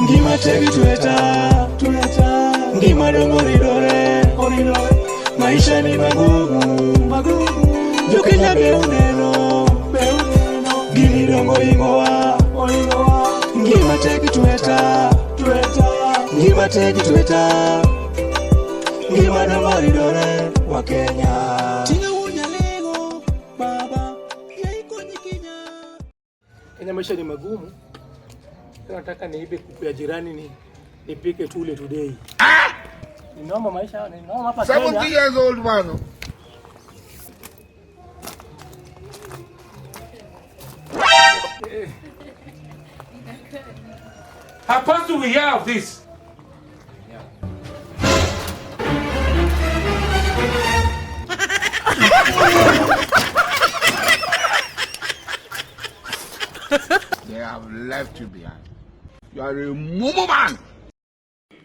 Ngima tegi tuleta ngima dongo ridore maisha ni magumu jokenya beuneno gini dongo ingowa ngima tegi tuleta ngima tegi tuleta ngima dongo ridore wa Kenya tinga unya lego baba yaiko nyikinya. Kenya maisha ni magumu. Nataka niibe kuku ya jirani nipike tule today. Ni noma maisha, ni noma hapa Kenya. 70 years old man. How fast do we hear of this? They have left you behind. You are a mumu man.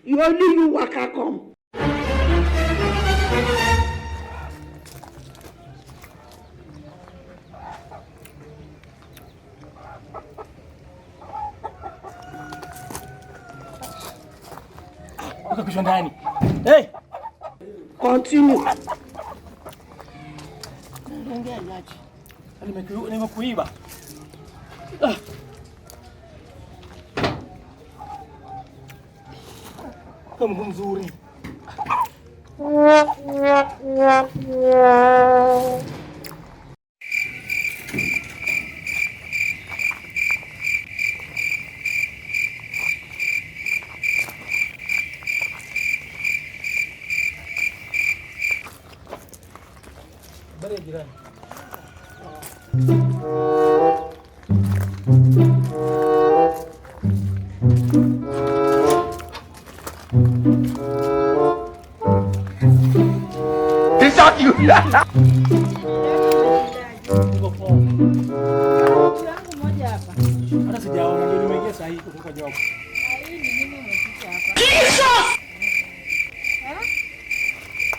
You only you waka come. Waka kisho ndani. Hey! Continue. Ongea yachi. Nimekuiba. Kama mzuri. Bari jirani. It's not you. Hata sijaona ndio nimeingia saa hii kutoka job.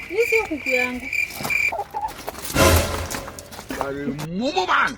Hii sio kuku yangu. You are a mumu man.